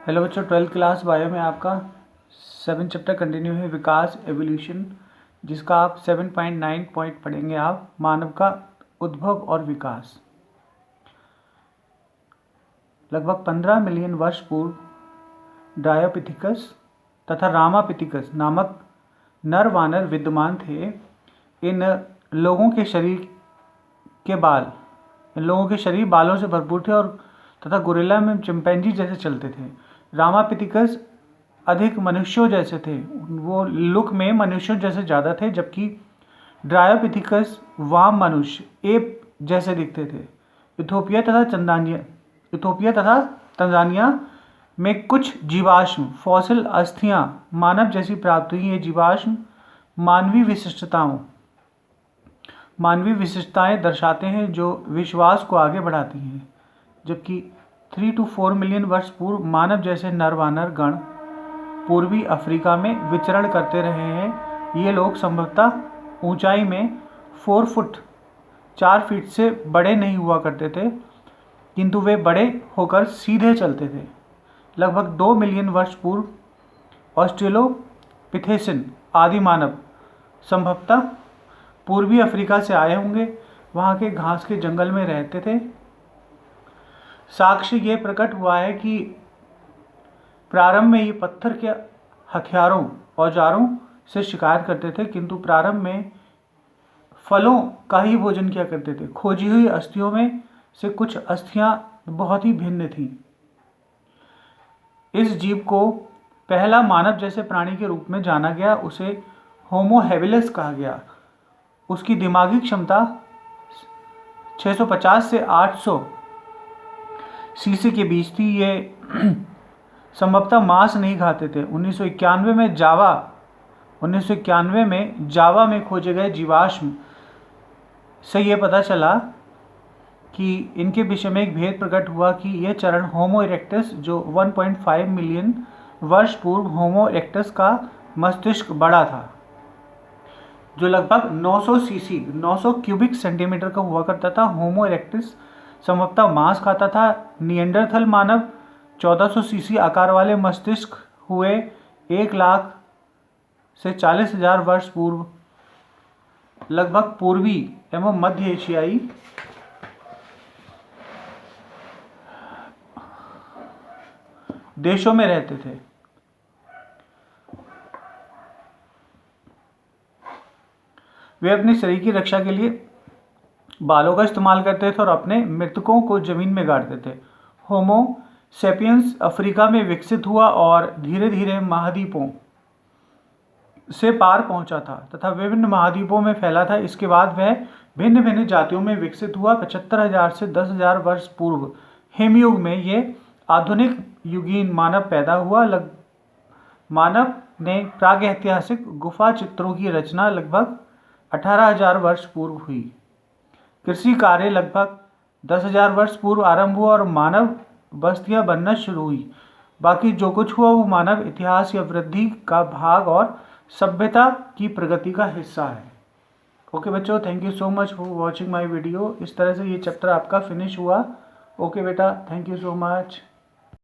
Hello बच्चों, 12th class bio में आपका 7 चैप्टर कंटिन्यू है, विकास एवोल्यूशन, जिसका आप 7.9 पॉइंट पढ़ेंगे। आप मानव का उद्भव और विकास। लगभग 15 मिलियन वर्ष पूर्व ड्रायोपिथिकस तथा रामापिथिकस नामक नर वानर विद्यमान थे। इन लोगों के शरीर बालों से भरपूर थे और तथा गोरिल्ला में चिंपैंजी जैसे चलते थे। रामापिथिकस अधिक मनुष्यों जैसे थे, वो लुक में मनुष्यों जैसे ज़्यादा थे, जबकि ड्रायोपिथिकस वाम मनुष्य एप जैसे दिखते थे। इथोपिया तथा तंजानिया में कुछ जीवाश्म फॉसिल अस्थियां मानव जैसी प्राप्त हुई। ये जीवाश्म मानवीय विशिष्टताएं दर्शाते हैं जो विश्वास को आगे बढ़ाती हैं। जबकि 3 to 4 मिलियन वर्ष पूर्व मानव जैसे नरवानर गण पूर्वी अफ्रीका में विचरण करते रहे हैं। ये लोग संभवतः ऊंचाई में 4 फीट से बड़े नहीं हुआ करते थे, किंतु वे बड़े होकर सीधे चलते थे। लगभग 2 मिलियन वर्ष पूर्व ऑस्ट्रेलोपिथेसिन आदि मानव संभवतः पूर्वी अफ्रीका से आए होंगे। वहाँ के घास के जंगल में रहते थे। साक्ष्य ये प्रकट हुआ है कि प्रारंभ में ये पत्थर के हथियारों औजारों से शिकार करते थे, किंतु प्रारंभ में फलों का ही भोजन किया करते थे। खोजी हुई अस्थियों में से कुछ अस्थियां बहुत ही भिन्न थीं। इस जीव को पहला मानव जैसे प्राणी के रूप में जाना गया। उसे होमो हैबिलिस कहा गया। उसकी दिमागी क्षमता 650 से 800 सीसी के बीच थी। ये संभवतः मांस नहीं खाते थे। 1991 में जावा में खोजे गए जीवाश्म से ये पता चला कि इनके विषय में एक भेद प्रकट हुआ कि यह चरण होमो इरेक्टस, जो 1.5 मिलियन वर्ष पूर्व होमो इरेक्टस का मस्तिष्क बड़ा था, जो लगभग 900 क्यूबिक सेंटीमीटर का हुआ करता था। होमो इरेक्टस संभवतः मांस खाता था। निएंडरथल मानव 1400 सीसी आकार वाले मस्तिष्क हुए 1 लाख से 40,000 वर्ष पूर्व लगभग पूर्वी एवं मध्य एशियाई देशों में रहते थे। वे अपने शरीर की रक्षा के लिए बालों का इस्तेमाल करते थे और अपने मृतकों को जमीन में गाड़ते थे। होमो सेपियंस अफ्रीका में विकसित हुआ और धीरे धीरे महाद्वीपों से पार पहुंचा था तथा विभिन्न महाद्वीपों में फैला था। इसके बाद वह भिन्न भिन्न जातियों में विकसित हुआ। 75,000 से 10,000 वर्ष पूर्व हिमयुग में ये आधुनिक युगीन मानव पैदा हुआ। मानव ने प्रागैतिहासिक गुफा चित्रों की रचना लगभग 18,000 वर्ष पूर्व हुई। कृषि कार्य लगभग 10,000 वर्ष पूर्व आरंभ हुआ और मानव बस्तियां बनना शुरू हुई। बाकी जो कुछ हुआ वो मानव इतिहास या वृद्धि का भाग और सभ्यता की प्रगति का हिस्सा है। ओके बच्चों, thank you so much for watching my video. इस तरह से ये चैप्टर आपका फिनिश हुआ। ओके बेटा, थैंक यू सो मच।